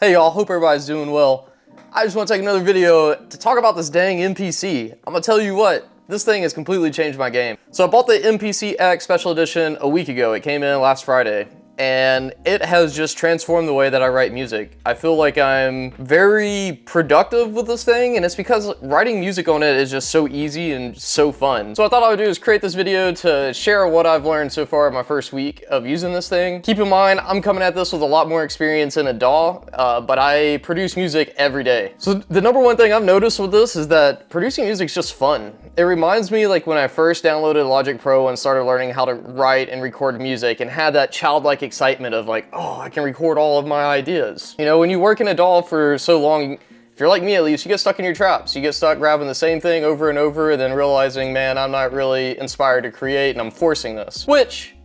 Hey y'all, hope everybody's doing well. I just want to take another video to talk about this dang MPC. I'm gonna tell you what, this thing has completely changed my game. So I bought the MPC X Special Edition a week ago. It came in last Friday. And it has just transformed the way that I write music. I feel like I'm very productive with this thing, and it's because writing music on it is just so easy and so fun. So what I thought I would do is create this video to share what I've learned so far in my first week of using this thing. Keep in mind, I'm coming at this with a lot more experience in a DAW, but I produce music every day. So the number one thing I've noticed with this is that producing music is just fun. It reminds me like when I first downloaded Logic Pro and started learning how to write and record music and had that childlike excitement of like, oh, I can record all of my ideas. You know, when you work in a DAW for so long, if you're like me at least, you get stuck in your traps. You get stuck grabbing the same thing over and over and then realizing, man, I'm not really inspired to create and I'm forcing this. Which,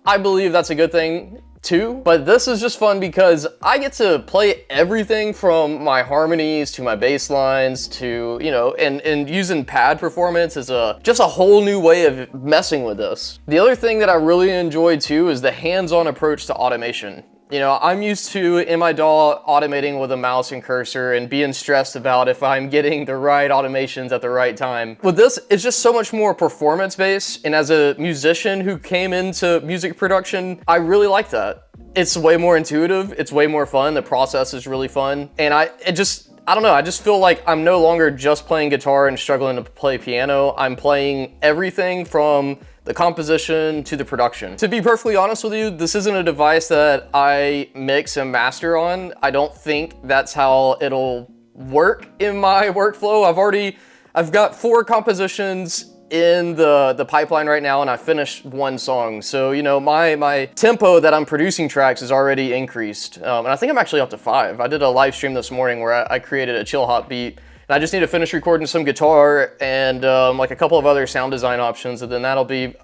I believe that's a good thing too, but this is just fun because I get to play everything from my harmonies to my bass lines to, you know, and using pad performance is just a whole new way of messing with this. The other thing that I really enjoy too is the hands-on approach to automation. You know, I'm used to, in my DAW, automating with a mouse and cursor and being stressed about if I'm getting the right automations at the right time. With this, it's just so much more performance-based, and as a musician who came into music production, I really like that. It's way more intuitive, it's way more fun, the process is really fun, and I don't know, I just feel like I'm no longer just playing guitar and struggling to play piano. I'm playing everything from the composition to the production. To be perfectly honest with you, this isn't a device that I mix and master on. I don't think that's how it'll work in my workflow. I've got 4 compositions in the pipeline right now, and I finished 1 song. So, you know, my tempo that I'm producing tracks is already increased. And I think I'm actually up to 5. I did a live stream this morning where I created a chill hop beat. And I just need to finish recording some guitar and like a couple of other sound design options, and then that'll be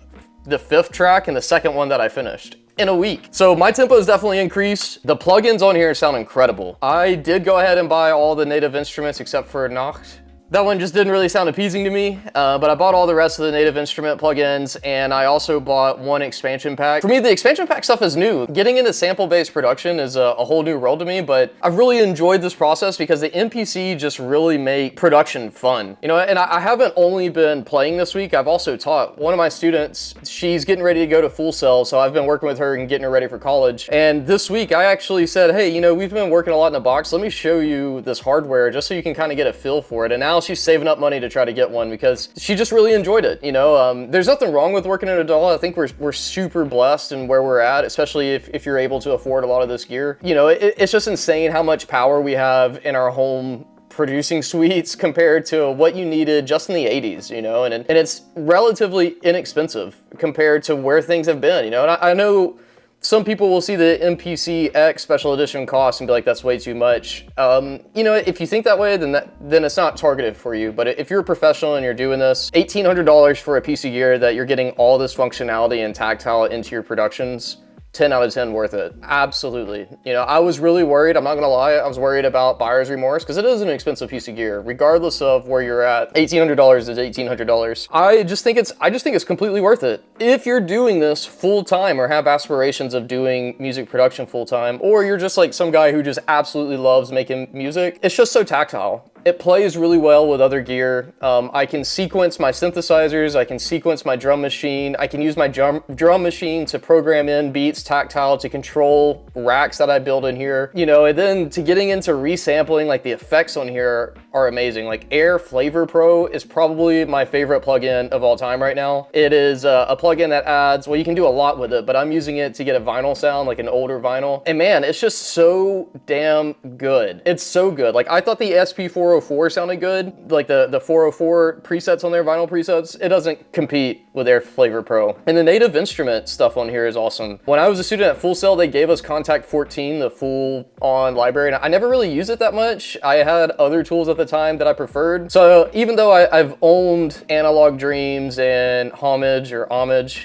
the 5th track and the 2nd one that I finished in a week. So my tempo is definitely increased. The plugins on here sound incredible. I did go ahead and buy all the native instruments except for Nacht. That one just didn't really sound appeasing to me, but I bought all the rest of the native instrument plugins, and I also bought 1 expansion pack. For me, the expansion pack stuff is new. Getting into sample-based production is a whole new world to me, but I've really enjoyed this process because the MPC just really make production fun. You know, and I haven't only been playing this week, I've also taught. One of my students, she's getting ready to go to Full Sail, so I've been working with her and getting her ready for college. And this week, I actually said, hey, you know, we've been working a lot in the box. Let me show you this hardware just so you can kind of get a feel for it. And now she's saving up money to try to get one because she just really enjoyed it. You know, there's nothing wrong with working in a DAW. I think we're super blessed in where we're at, especially if you're able to afford a lot of this gear. You know, it's just insane how much power we have in our home producing suites compared to what you needed just in the 80s, you know, and it's relatively inexpensive compared to where things have been, you know. And I know some people will see the MPC X Special Edition cost and be like, that's way too much. You know, if you think that way, then it's not targeted for you. But if you're a professional and you're doing this, $1,800 for a piece of gear that you're getting all this functionality and tactile into your productions, 10 out of 10 worth it. Absolutely. You know, I was really worried, I'm not gonna lie, I was worried about buyer's remorse because it is an expensive piece of gear. Regardless of where you're at, $1,800 is $1,800. I just think it's completely worth it. If you're doing this full time or have aspirations of doing music production full time, or you're just like some guy who just absolutely loves making music, it's just so tactile. It plays really well with other gear. I can sequence my synthesizers, I can sequence my drum machine, I can use my drum machine to program in beats tactile to control racks that I build in here. You know, and then to getting into resampling, like the effects on here are amazing. Like Air Flavor Pro is probably my favorite plugin of all time right now. It is a plugin that adds, well, you can do a lot with it, but I'm using it to get a vinyl sound, like an older vinyl. And man, it's just so damn good. It's so good. Like I thought the SP404 sounded good, like the 404 presets on their vinyl presets. It doesn't compete with Air Flavor Pro. And the native instrument stuff on here is awesome. When I was a student at Full Sail, they gave us Contact 14, the full-on library, and I never really used it that much. I had other tools at the time that I preferred. So even though I've owned Analog Dreams and Homage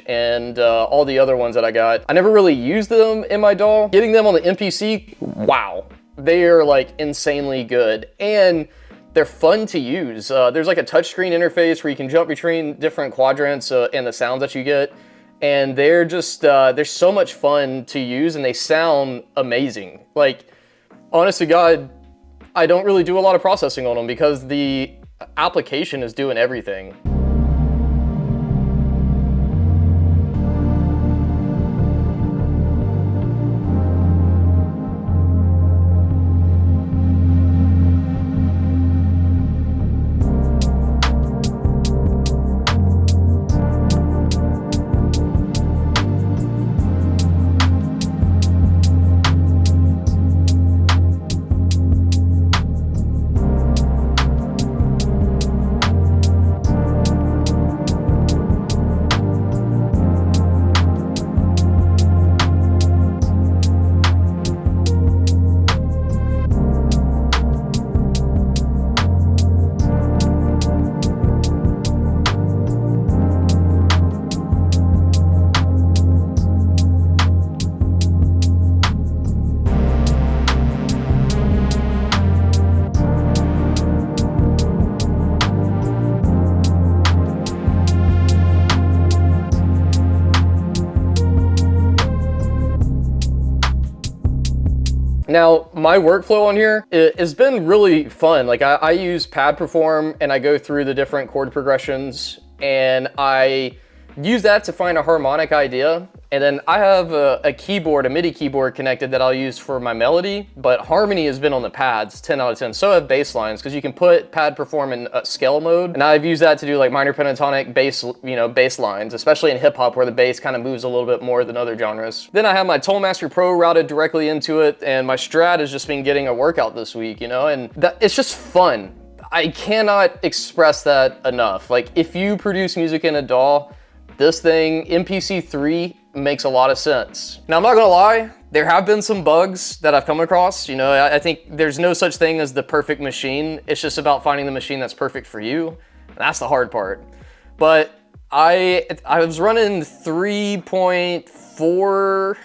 and all the other ones that I got, I never really used them in my DAW. Getting them on the MPC, wow. They are like insanely good. And they're fun to use. There's like a touchscreen interface where you can jump between different quadrants and the sounds that you get. And they're just, they're so much fun to use and they sound amazing. Like, Honest to God, I don't really do a lot of processing on them because the application is doing everything. Now, my workflow on here has been really fun. Like I use pad perform and I go through the different chord progressions and I use that to find a harmonic idea. And then I have a keyboard, a MIDI keyboard connected that I'll use for my melody, but harmony has been on the pads, 10 out of 10. So have bass lines, because you can put pad perform in scale mode. And I've used that to do like minor pentatonic bass, bass lines, especially in hip hop where the bass kind of moves a little bit more than other genres. Then I have my Tollmaster Pro routed directly into it, and my Strat has just been getting a workout this week, and it's just fun. I cannot express that enough. Like if you produce music in a DAW, this thing, MPC 3, makes a lot of sense. Now, I'm not gonna lie, there have been some bugs that I've come across. I think there's no such thing as the perfect machine. It's just about finding the machine that's perfect for you. And that's the hard part. But I was running 3.4,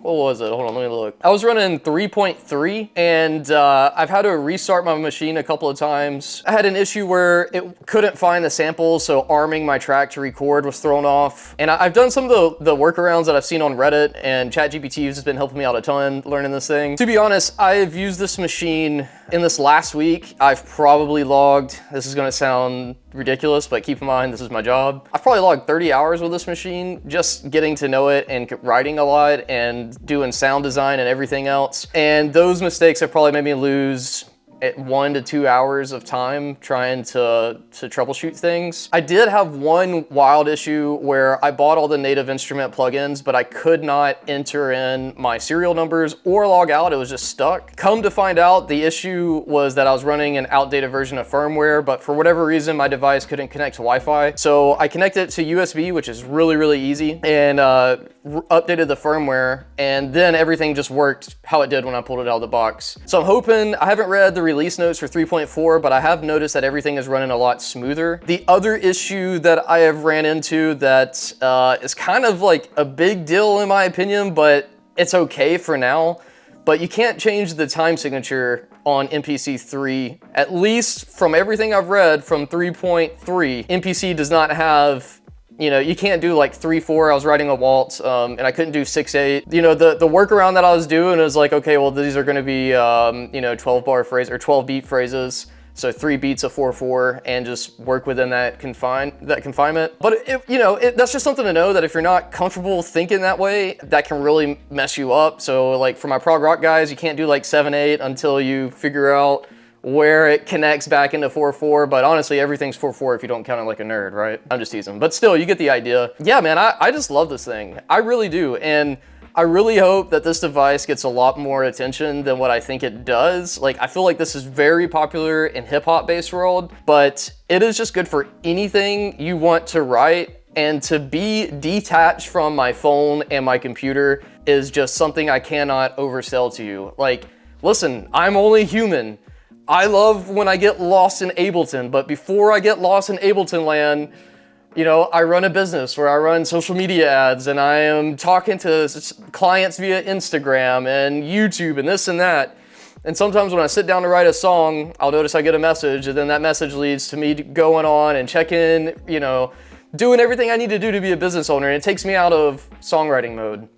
what was it? Hold on, let me look. I was running 3.3 and I've had to restart my machine a couple of times. I had an issue where it couldn't find the samples, so arming my track to record was thrown off. And I've done some of the workarounds that I've seen on Reddit, and ChatGPT has been helping me out a ton learning this thing. To be honest, I've used this machine in this last week. I've probably logged, this is gonna sound ridiculous, but keep in mind, this is my job. I've probably logged 30 hours with this machine, just getting to know it and writing a lot and doing sound design and everything else. And those mistakes have probably made me lose at 1 to 2 hours of time trying to troubleshoot things. I did have one wild issue where I bought all the native instrument plugins, but I could not enter in my serial numbers or log out. It was just stuck. Come to find out, the issue was that I was running an outdated version of firmware, but for whatever reason, my device couldn't connect to Wi-Fi. So I connected it to USB, which is really, really easy, and updated the firmware, and then everything just worked how it did when I pulled it out of the box. So I'm hoping, I haven't read the release notes for 3.4, but I have noticed that everything is running a lot smoother. The other issue that I have ran into that is kind of like a big deal in my opinion, but it's okay for now, but you can't change the time signature on MPC 3, at least from everything I've read from 3.3. MPC does not have, you can't do like 3/4. I was writing a waltz and I couldn't do 6/8. The workaround that I was doing is like, okay, well, these are gonna be, 12 bar phrase or 12 beat phrases. So 3 beats of 4/4 and just work within that confinement. But that's just something to know, that if you're not comfortable thinking that way, that can really mess you up. So like for my prog rock guys, you can't do like 7/8 until you figure out where it connects back into 4/4, but honestly, everything's 4/4 if you don't count it like a nerd, right? I'm just teasing, but still, you get the idea. Yeah, man, I just love this thing. I really do, and I really hope that this device gets a lot more attention than what I think it does. Like, I feel like this is very popular in hip-hop based world, but it is just good for anything you want to write, and to be detached from my phone and my computer is just something I cannot oversell to you. Like, listen, I'm only human. I love when I get lost in Ableton, but before I get lost in Ableton land, I run a business where I run social media ads and I am talking to clients via Instagram and YouTube and this and that. And sometimes when I sit down to write a song, I'll notice I get a message, and then that message leads to me going on and checking, doing everything I need to do to be a business owner, and it takes me out of songwriting mode.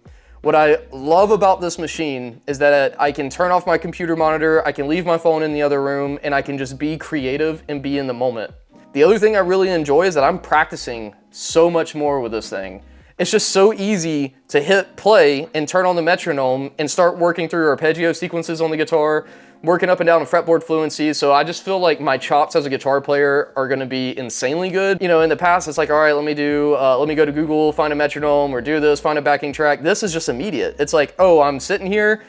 What I love about this machine is that I can turn off my computer monitor, I can leave my phone in the other room, and I can just be creative and be in the moment. The other thing I really enjoy is that I'm practicing so much more with this thing. It's just so easy to hit play and turn on the metronome and start working through arpeggio sequences on the guitar, working up and down a fretboard fluency. So I just feel like my chops as a guitar player are gonna be insanely good. You know, in the past, it's like, all right, let me go to Google, find a metronome, or do this, find a backing track. This is just immediate. It's like, oh, I'm sitting here,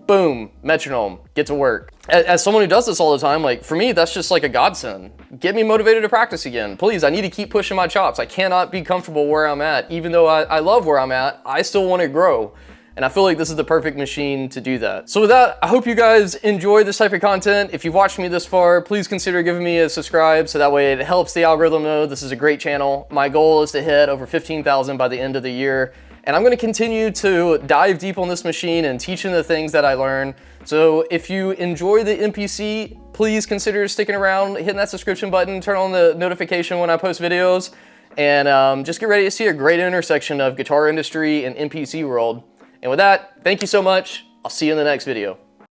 boom, metronome, get to work. As someone who does this all the time, like for me, that's just like a godsend. Get me motivated to practice again. Please, I need to keep pushing my chops. I cannot be comfortable where I'm at. Even though I love where I'm at, I still want to grow. And I feel like this is the perfect machine to do that. So with that, I hope you guys enjoy this type of content. If you've watched me this far, please consider giving me a subscribe so that way it helps the algorithm know this is a great channel. My goal is to hit over 15,000 by the end of the year. And I'm gonna continue to dive deep on this machine and teaching the things that I learn. So if you enjoy the MPC, please consider sticking around, hitting that subscription button, turn on the notification when I post videos, and just get ready to see a great intersection of guitar industry and MPC world. And with that, thank you so much. I'll see you in the next video.